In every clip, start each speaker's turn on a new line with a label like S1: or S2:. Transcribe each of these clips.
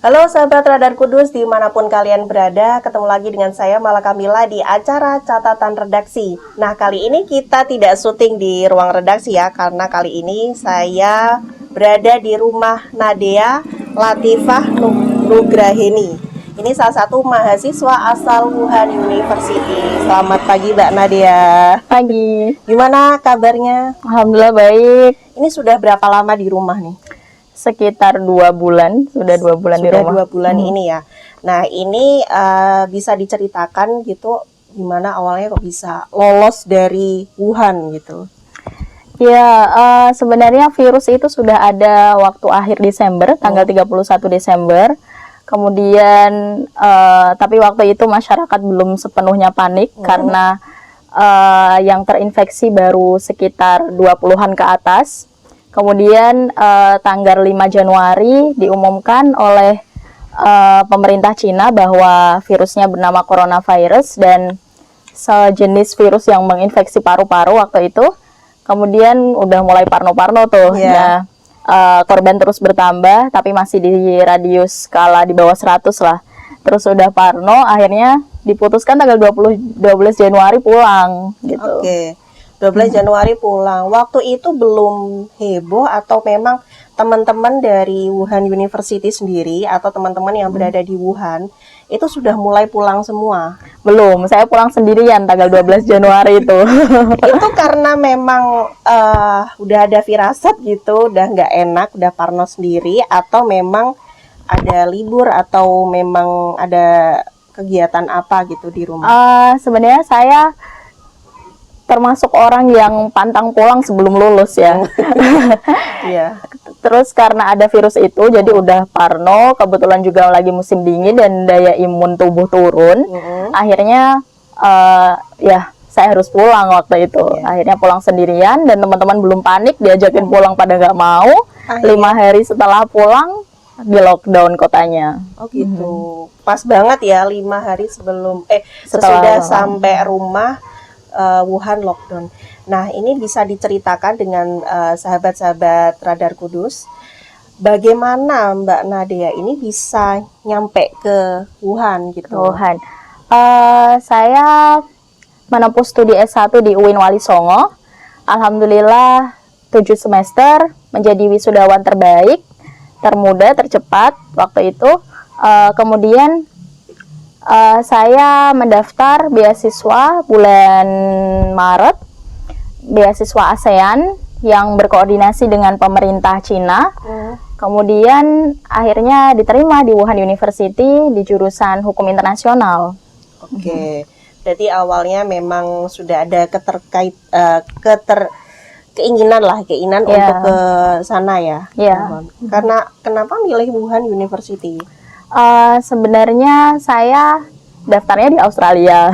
S1: Halo sahabat Radar Kudus dimanapun kalian berada, ketemu lagi dengan saya Mala Kamila di acara catatan redaksi. Nah kali ini kita tidak syuting di ruang redaksi ya, karena kali ini saya berada di rumah Nadia Latifah Nugraheni. Ini salah satu mahasiswa asal Wuhan University. Selamat pagi Mbak Nadia.
S2: Pagi.
S1: Gimana kabarnya?
S2: Alhamdulillah baik.
S1: Ini sudah berapa lama di rumah nih?
S2: Sekitar 2 bulan, sudah 2 bulan di rumah.
S1: Sudah 2 bulan ini ya. Nah ini bisa diceritakan gitu, gimana awalnya kok bisa lolos dari Wuhan gitu?
S2: Ya, sebenarnya virus itu sudah ada waktu akhir Desember, tanggal 31 Desember. Kemudian, tapi waktu itu masyarakat belum sepenuhnya panik karena yang terinfeksi baru sekitar 20-an ke atas. Kemudian tanggal 5 Januari diumumkan oleh pemerintah Cina bahwa virusnya bernama coronavirus dan sejenis virus yang menginfeksi paru-paru waktu itu. Kemudian udah mulai parno-parno tuh.
S1: Yeah.
S2: Nah, korban terus bertambah tapi masih di radius skala di bawah 100 lah. Terus udah parno, akhirnya diputuskan tanggal 12 Januari pulang gitu.
S1: Oke. 12 Januari pulang. Waktu itu belum heboh atau memang teman-teman dari Wuhan University sendiri atau teman-teman yang berada di Wuhan itu sudah mulai pulang semua?
S2: Belum, saya pulang sendirian tanggal 12 Januari itu.
S1: Itu karena memang udah ada firasat gitu, udah nggak enak, udah parno sendiri, atau memang ada libur atau memang ada kegiatan apa gitu di rumah?
S2: Sebenarnya saya termasuk orang yang pantang pulang sebelum lulus ya.
S1: Iya.
S2: Terus karena ada virus itu jadi udah parno, kebetulan juga lagi musim dingin dan daya imun tubuh turun. Akhirnya ya saya harus pulang waktu itu. Akhirnya pulang sendirian dan teman-teman belum panik, diajakin pulang pada nggak mau. 5 hari setelah pulang di lockdown kotanya.
S1: Oh gitu. Pas banget ya 5 hari sebelum
S2: Setelah
S1: sesudah sampai rumah Wuhan lockdown. Nah ini bisa diceritakan dengan sahabat-sahabat Radar Kudus, bagaimana Mbak Nadia ini bisa nyampe ke Wuhan gitu?
S2: Wuhan. Saya menempuh studi S1 di UIN Wali Songo. Alhamdulillah 7 semester menjadi wisudawan terbaik, termuda, tercepat waktu itu. Kemudian saya mendaftar beasiswa bulan Maret, beasiswa ASEAN yang berkoordinasi dengan pemerintah Cina. Kemudian akhirnya diterima di Wuhan University di jurusan Hukum Internasional.
S1: Oke. Berarti awalnya memang sudah ada keinginan untuk ke sana ya. Karena kenapa milih Wuhan University?
S2: Sebenarnya saya daftarnya di Australia.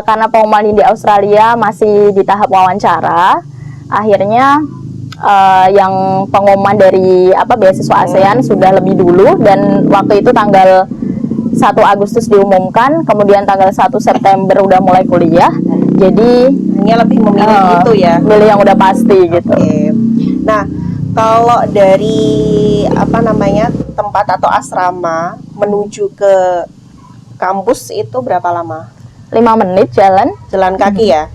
S2: Karena pengumuman di Australia masih di tahap wawancara, akhirnya yang pengumuman dari beasiswa ASEAN sudah lebih dulu, dan waktu itu tanggal 1 Agustus diumumkan, kemudian tanggal 1 September udah mulai kuliah. Jadi
S1: hanya lebih memilih itu ya,
S2: milih yang udah pasti gitu.
S1: Nah, kalau dari tempat atau asrama menuju ke kampus itu berapa lama?
S2: 5 menit jalan
S1: kaki ya.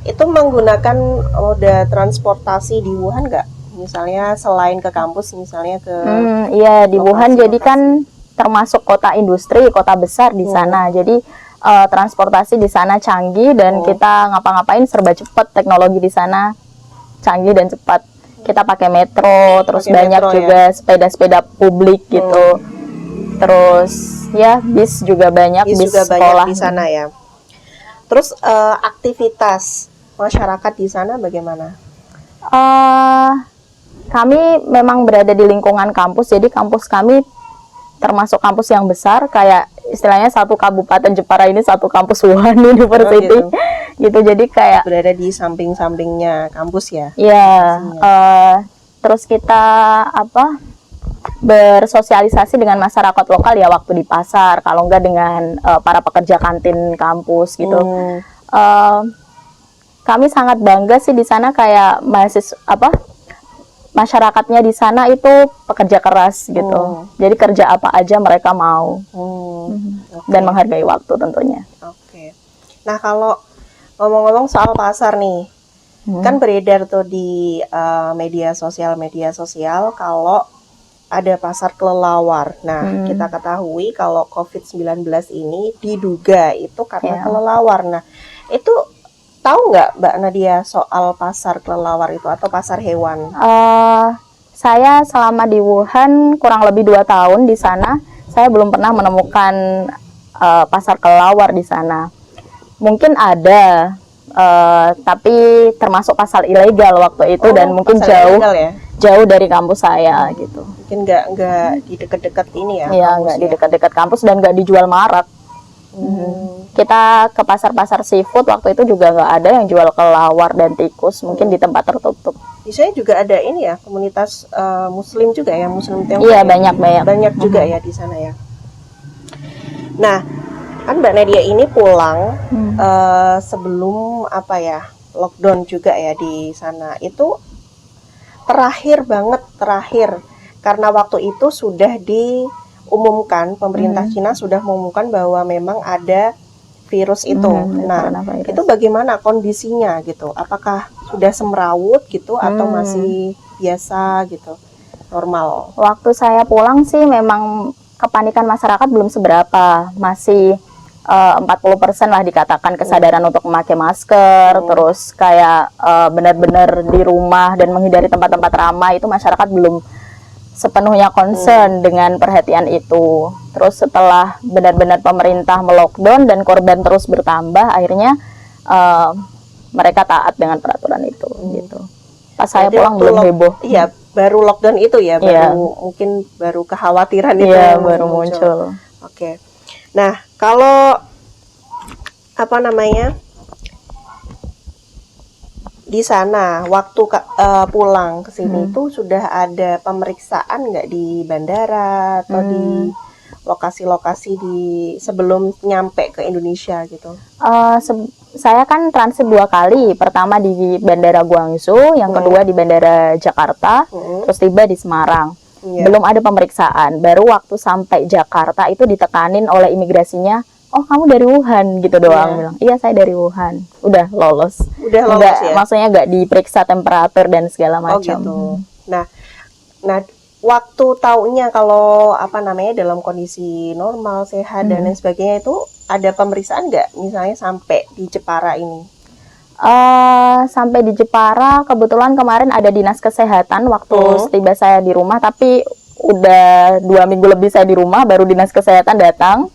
S1: Itu menggunakan moda transportasi di Wuhan nggak? Misalnya selain ke kampus, misalnya ke
S2: iya di Wuhan jadi kan termasuk kota industri, kota besar di sana. Jadi transportasi di sana canggih dan kita ngapa-ngapain serba cepat, teknologi di sana canggih dan cepat. Kita pakai metro, terus banyak juga sepeda-sepeda publik gitu. Terus ya bis juga banyak, bis sekolah
S1: banyak di sana ya. Terus aktivitas masyarakat di sana bagaimana?
S2: Kami memang berada di lingkungan kampus, jadi kampus kami termasuk kampus yang besar, kayak istilahnya satu kabupaten Jepara ini satu kampus Wuhan University. Gitu, jadi kayak
S1: berada di samping-sampingnya kampus ya.
S2: Iya. Terus kita bersosialisasi dengan masyarakat lokal ya, waktu di pasar, kalau enggak dengan para pekerja kantin kampus gitu. Kami sangat bangga sih di sana, kayak masyarakatnya di sana itu pekerja keras gitu. Jadi kerja apa aja mereka mau. Dan menghargai waktu tentunya.
S1: Oke. Nah, kalau ngomong-ngomong soal pasar nih, kan beredar tuh di media sosial kalau ada pasar kelelawar. Nah, kita ketahui kalau COVID-19 ini diduga itu karena kelelawar. Nah, itu tahu nggak Mbak Nadia soal pasar kelelawar itu atau pasar hewan?
S2: Saya selama di Wuhan kurang lebih 2 tahun di sana, saya belum pernah menemukan pasar kelelawar di sana. Mungkin ada, tapi termasuk pasar ilegal waktu itu dan mungkin jauh
S1: ya?
S2: jauh dari kampus saya gitu.
S1: Mungkin nggak di dekat-dekat ini ya?
S2: Iya, nggak di dekat-dekat kampus dan nggak dijual marak. Kita ke pasar-pasar seafood waktu itu juga nggak ada yang jual kelelawar dan tikus, mungkin di tempat tertutup.
S1: Di sana juga ada ini ya, komunitas Muslim juga ya, Muslim Tiongkok.
S2: Iya,
S1: ya?
S2: banyak
S1: juga ya di sana ya. Nah, kan Mbak Nadia ini pulang sebelum lockdown juga ya di sana. Itu terakhir karena waktu itu sudah diumumkan, pemerintah Cina sudah mengumumkan bahwa memang ada virus itu. Nah, itu bagaimana kondisinya gitu? Apakah sudah semrawut gitu atau masih biasa gitu, normal?
S2: Waktu saya pulang sih memang kepanikan masyarakat belum seberapa, masih 40% lah dikatakan kesadaran untuk memakai masker, terus kayak benar-benar di rumah dan menghindari tempat-tempat ramai, itu masyarakat belum sepenuhnya concern dengan perhatian itu. Terus setelah benar-benar pemerintah melockdown dan korban terus bertambah, akhirnya mereka taat dengan peraturan itu gitu. Pas saya pulang belum heboh.
S1: Iya, baru lockdown itu ya, mungkin baru kekhawatiran itu
S2: baru muncul.
S1: Oke. Nah, kalau di sana waktu pulang ke sini itu sudah ada pemeriksaan nggak di bandara atau di lokasi-lokasi di sebelum nyampe ke Indonesia gitu?
S2: Saya kan transit 2 kali, pertama di Bandara Guangzhou, yang kedua di Bandara Jakarta, terus tiba di Semarang. Belum ada pemeriksaan, baru waktu sampai Jakarta itu ditekanin oleh imigrasinya, oh kamu dari Wuhan gitu doang, bilang iya saya dari Wuhan, udah lolos
S1: nggak,
S2: ya? Maksudnya nggak diperiksa temperatur dan segala macam.
S1: Gitu. Nah waktu taunya kalau dalam kondisi normal, sehat dan lain sebagainya itu ada pemeriksaan nggak, misalnya sampai di Jepara ini?
S2: Sampai di Jepara kebetulan kemarin ada dinas kesehatan waktu tiba saya di rumah, tapi udah 2 minggu lebih saya di rumah baru dinas kesehatan datang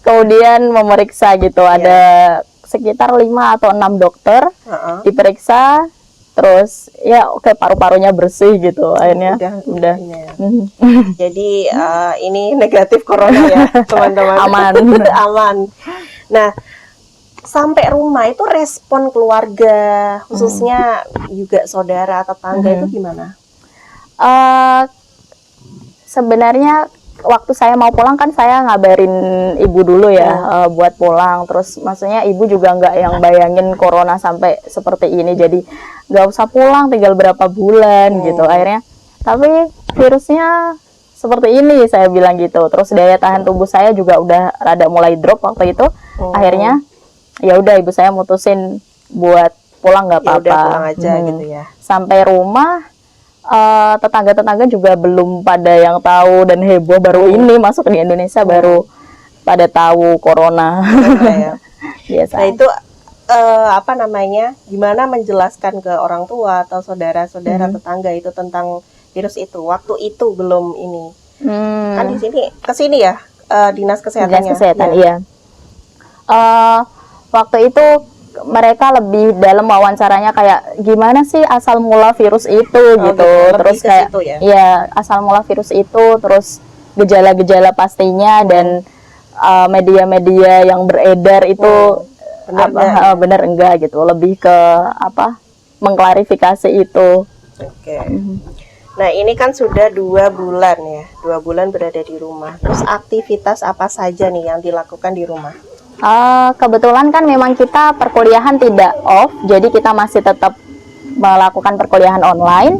S2: kemudian memeriksa gitu. Ada sekitar 5 atau 6 dokter diperiksa, terus paru-parunya bersih gitu, akhirnya udah.
S1: Jadi ini negatif corona ya teman-teman. Aman. Nah, sampai rumah itu respon keluarga, khususnya juga saudara atau tetangga itu gimana?
S2: Sebenarnya waktu saya mau pulang kan saya ngabarin ibu dulu ya, buat pulang. Terus maksudnya ibu juga nggak yang bayangin corona sampai seperti ini, jadi nggak usah pulang, tinggal berapa bulan gitu. Akhirnya, tapi virusnya seperti ini, saya bilang gitu. Terus daya tahan tubuh saya juga udah rada mulai drop waktu itu. Akhirnya ya udah ibu saya mutusin buat pulang, nggak apa-apa.
S1: Pulang aja gitu ya.
S2: Sampai rumah tetangga-tetangga juga belum pada yang tahu dan heboh, baru ini masuk di Indonesia baru pada tahu corona. Biasa.
S1: Nah itu gimana menjelaskan ke orang tua atau saudara-saudara tetangga itu tentang virus itu? Waktu itu belum ini. Kan di sini kesini ya dinas kesehatannya.
S2: Dinas kesehatan, iya. Waktu itu mereka lebih dalam wawancaranya, kayak gimana sih asal mula virus itu gitu. Terus kayak asal mula virus itu, terus gejala-gejala pastinya dan media-media yang beredar itu benar enggak gitu. Lebih ke mengklarifikasi itu.
S1: Nah ini kan sudah 2 bulan ya, 2 bulan berada di rumah. Terus aktivitas apa saja nih yang dilakukan di rumah?
S2: Kebetulan kan memang kita perkuliahan tidak off, jadi kita masih tetap melakukan perkuliahan online.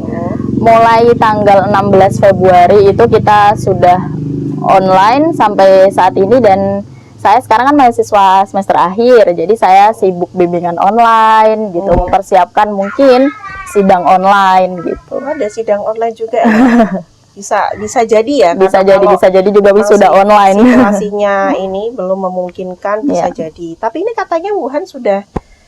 S2: mulai tanggal 16 Februari itu kita sudah online sampai saat ini, dan saya sekarang kan mahasiswa semester akhir, jadi saya sibuk bimbingan online gitu, mempersiapkan mungkin sidang online gitu.
S1: Oh, ada sidang online juga ya? Bisa jadi ya,
S2: Bisa jadi juga
S1: kalau
S2: wisuda online.
S1: situasinya ini belum memungkinkan, bisa jadi. Tapi ini katanya Wuhan sudah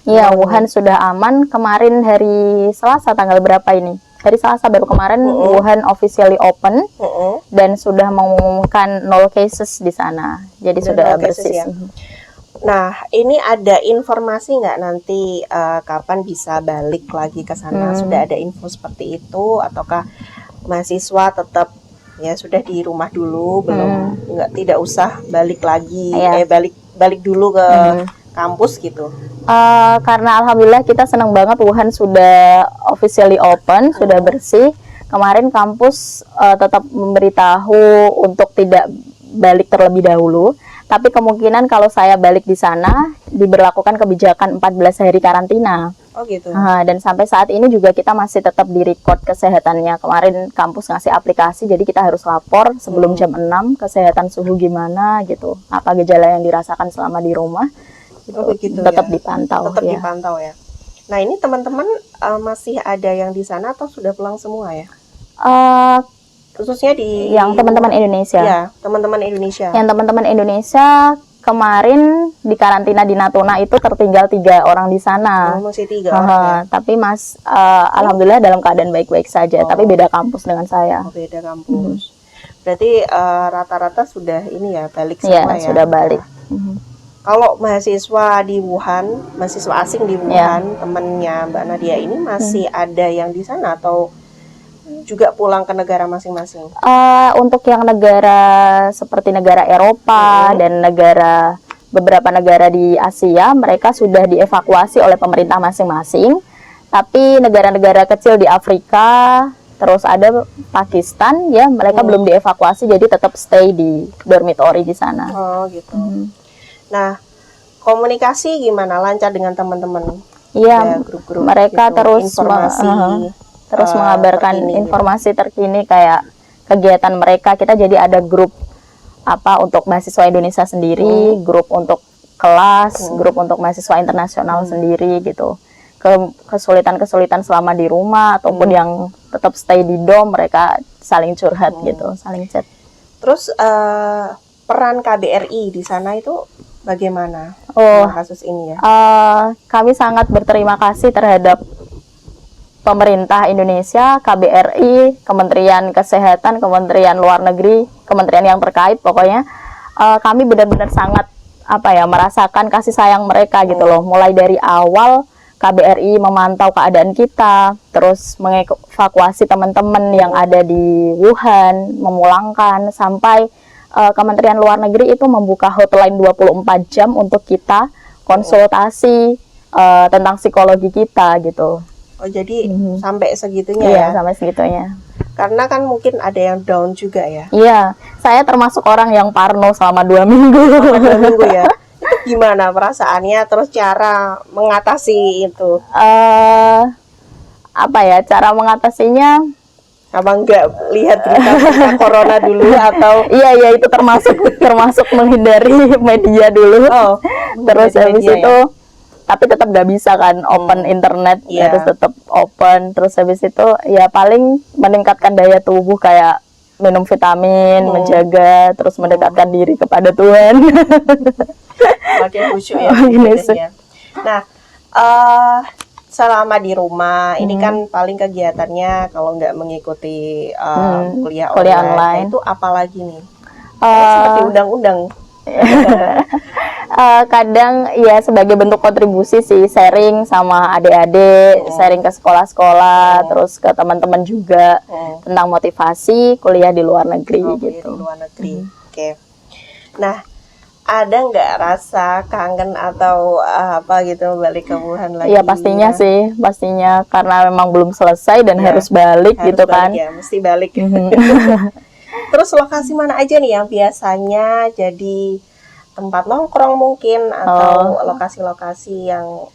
S2: Iya, Wuhan sudah aman. Kemarin hari Selasa tanggal berapa ini? Hari Selasa baru kemarin Wuhan officially open dan sudah mengumumkan 0 cases di sana. Jadi sudah bersih.
S1: Ya. Nah, ini ada informasi nggak nanti kapan bisa balik lagi ke sana? Sudah ada info seperti itu, ataukah mahasiswa tetap ya sudah di rumah dulu, tidak usah balik lagi, balik dulu ke kampus gitu?
S2: Karena alhamdulillah kita senang banget Wuhan sudah officially open, sudah bersih. Kemarin kampus tetap memberitahu untuk tidak balik terlebih dahulu, tapi kemungkinan kalau saya balik di sana diberlakukan kebijakan 14 hari karantina.
S1: Oh gitu.
S2: Dan sampai saat ini juga kita masih tetap di record kesehatannya. Kemarin kampus ngasih aplikasi, jadi kita harus lapor sebelum jam 6 kesehatan suhu gimana gitu, apa gejala yang dirasakan selama di rumah gitu.
S1: Begitu
S2: tetap
S1: ya?
S2: dipantau.
S1: Tetap dipantau ya. Nah, ini teman-teman masih ada yang di sana atau sudah pulang semua ya? Khususnya di
S2: yang teman-teman Indonesia.
S1: Ya, teman-teman Indonesia.
S2: Yang teman-teman Indonesia kemarin di karantina di Natuna itu tertinggal 3 orang di sana.
S1: Masih 3 orang.
S2: Tapi alhamdulillah dalam keadaan baik-baik saja. Tapi beda kampus dengan saya.
S1: Beda kampus. Berarti rata-rata sudah ini ya, balik semua ya?
S2: Sudah balik.
S1: Kalau mahasiswa di Wuhan, mahasiswa asing di Wuhan, temennya Mbak Nadia ini masih ada yang di sana atau juga pulang ke negara masing-masing?
S2: Untuk yang negara seperti negara Eropa dan beberapa negara di Asia, mereka sudah dievakuasi oleh pemerintah masing-masing. Tapi negara-negara kecil di Afrika, terus ada Pakistan, ya mereka belum dievakuasi, jadi tetap stay di dormitory di sana.
S1: Oh gitu. Nah, komunikasi gimana? Lancar dengan teman-teman?
S2: Iya,
S1: grup-grup
S2: mereka
S1: gitu,
S2: terus
S1: informasi
S2: mengabarkan informasi terkini kayak kegiatan mereka. Kita jadi ada grup untuk mahasiswa Indonesia sendiri, grup untuk kelas, grup untuk mahasiswa internasional sendiri gitu. Kesulitan-kesulitan selama di rumah ataupun yang tetap stay di dom, mereka saling curhat gitu, saling chat.
S1: Terus peran KBRI di sana itu bagaimana kasus ini ya?
S2: Kami sangat berterima kasih terhadap pemerintah Indonesia, KBRI, Kementerian Kesehatan, Kementerian Luar Negeri, kementerian yang terkait pokoknya. Kami benar-benar sangat merasakan kasih sayang mereka gitu loh. Mulai dari awal KBRI memantau keadaan kita, terus mengevakuasi teman-teman yang ada di Wuhan, memulangkan, sampai Kementerian Luar Negeri itu membuka hotline 24 jam untuk kita konsultasi tentang psikologi kita gitu.
S1: Oh, jadi sampai segitunya
S2: ya? Iya,
S1: sampai
S2: segitunya.
S1: Karena kan mungkin ada yang down juga ya?
S2: Iya, saya termasuk orang yang parno selama 2 minggu.
S1: 2 minggu ya? Itu gimana perasaannya, terus cara mengatasi itu?
S2: Cara mengatasinya?
S1: Apa enggak lihat berita corona dulu atau?
S2: Iya, itu termasuk menghindari media dulu. Terus habis itu tapi tetap nggak bisa kan open internet, harus tetap open. Terus habis itu ya paling meningkatkan daya tubuh kayak minum vitamin, menjaga, terus mendekatkan diri kepada Tuhan.
S1: Makin khusyuk ya. Nah, selama di rumah ini kan paling kegiatannya kalau nggak mengikuti kuliah online itu apalagi nih? Seperti undang-undang.
S2: Kadang ya sebagai bentuk kontribusi sih, sharing sama adik-adik, sharing ke sekolah-sekolah, terus ke teman-teman juga tentang motivasi kuliah di luar negeri gitu.
S1: Di luar negeri. Oke. Nah, ada nggak rasa kangen atau apa gitu balik ke Wuhan lagi?
S2: Iya pastinya karena memang belum selesai dan harus balik gitu kan.
S1: Ya, mesti balik. Terus lokasi mana aja nih yang biasanya jadi tempat nongkrong mungkin atau lokasi-lokasi yang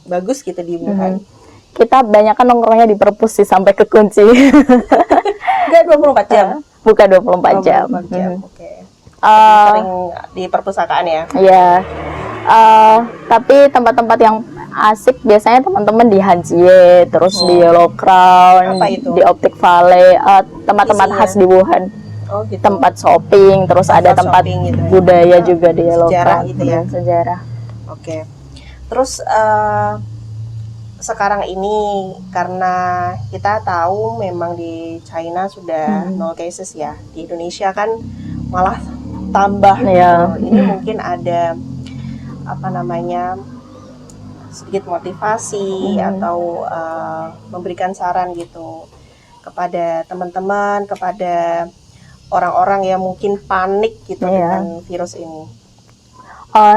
S1: bagus gitu di Wuhan?
S2: kita banyak kan nongkrongnya di perpus sih sampai ke kunci.
S1: Enggak 24 jam.
S2: Buka 24 jam.
S1: 24 jam.
S2: Mhm.
S1: Oke.
S2: Eh,
S1: Sering di perpustakaan ya.
S2: ya. Tapi tempat-tempat yang asik biasanya teman-teman di Hanjie, terus di Yellow Crown,
S1: Apa itu?
S2: di Optic Valley, tempat-tempat
S1: Isinya?
S2: khas di Wuhan.
S1: Oh gitu.
S2: Tempat shopping, terus ada tempat
S1: shopping gitu ya.
S2: budaya juga di Yellow
S1: Sejarah
S2: Crown,
S1: gitu ya.
S2: dan sejarah.
S1: Oke. Terus sekarang ini karena kita tahu memang di China sudah 0 cases ya. Di Indonesia kan malah tambah
S2: Iya.
S1: gitu. Ini mungkin ada apa namanya sedikit motivasi atau memberikan saran gitu kepada teman-teman, kepada orang-orang yang mungkin panik gitu
S2: Iya.
S1: dengan virus ini.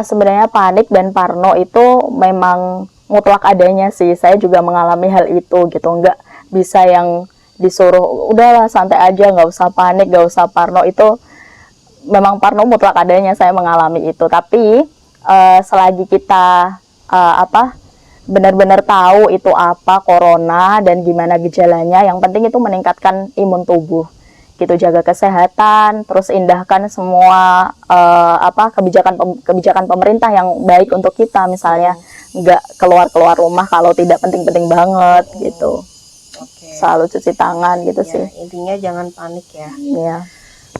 S2: Sebenarnya panik dan parno itu memang mutlak adanya sih. Saya juga mengalami hal itu gitu. Nggak bisa yang disuruh udahlah santai aja, nggak usah panik, nggak usah parno. Itu memang parno mutlak adanya, saya mengalami itu. Tapi selagi kita benar-benar tahu itu apa corona dan gimana gejalanya, yang penting itu meningkatkan imun tubuh gitu, jaga kesehatan, terus indahkan semua kebijakan pemerintah yang baik untuk kita, misalnya nggak keluar rumah kalau tidak penting-penting banget gitu,
S1: Oke.
S2: selalu cuci tangan gitu
S1: Ya,
S2: sih.
S1: intinya jangan panik ya.
S2: Ya.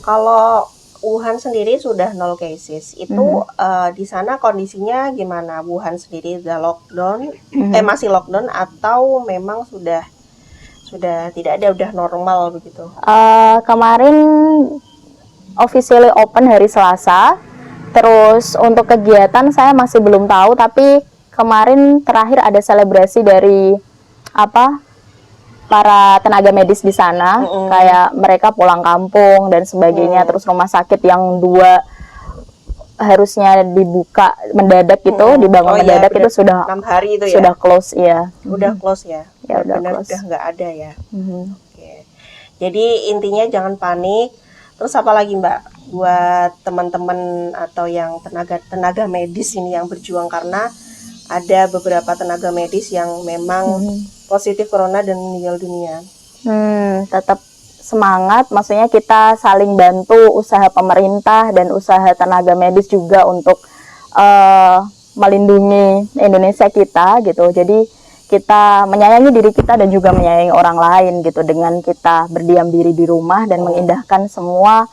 S1: Kalau Wuhan sendiri sudah 0 cases, itu di sana kondisinya gimana? Wuhan sendiri udah lockdown, masih lockdown atau memang sudah tidak ada, udah normal begitu?
S2: Kemarin officially open hari Selasa. Terus untuk kegiatan saya masih belum tahu, tapi kemarin terakhir ada selebrasi dari para tenaga medis di sana, kayak mereka pulang kampung dan sebagainya. Terus rumah sakit yang 2 harusnya dibuka mendadak gitu, dibangun mendadak itu sudah
S1: 6 hari itu ya?
S2: sudah close ya.
S1: Udah close ya?
S2: Ya, udah
S1: Benar
S2: close.
S1: udah nggak ada ya? Oke. Jadi intinya jangan panik. Terus apa lagi Mbak buat teman-teman atau yang tenaga medis ini yang berjuang, karena ada beberapa tenaga medis yang memang positif corona dan meninggal dunia.
S2: Tetap semangat, maksudnya kita saling bantu usaha pemerintah dan usaha tenaga medis juga untuk melindungi Indonesia kita gitu. Jadi kita menyayangi diri kita dan juga menyayangi orang lain gitu, dengan kita berdiam diri di rumah dan mengindahkan semua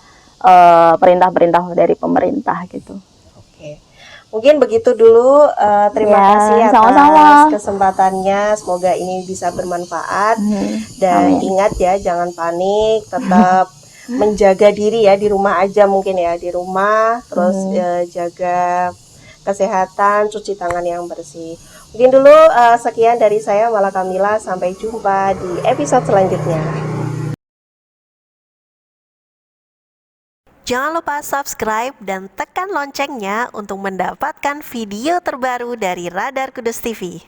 S2: perintah-perintah dari pemerintah gitu.
S1: Oke. Mungkin begitu dulu. Terima
S2: Ya,
S1: kasih atas
S2: sama-sama.
S1: kesempatannya. Semoga ini bisa bermanfaat. Dan ingat ya, jangan panik. Tetap menjaga diri ya, di rumah aja mungkin ya, di rumah. Terus jaga kesehatan, cuci tangan yang bersih. Mungkin dulu sekian dari saya, Mala Kamila. Sampai jumpa di episode selanjutnya. Jangan lupa subscribe dan tekan loncengnya untuk mendapatkan video terbaru dari Radar Kudus TV.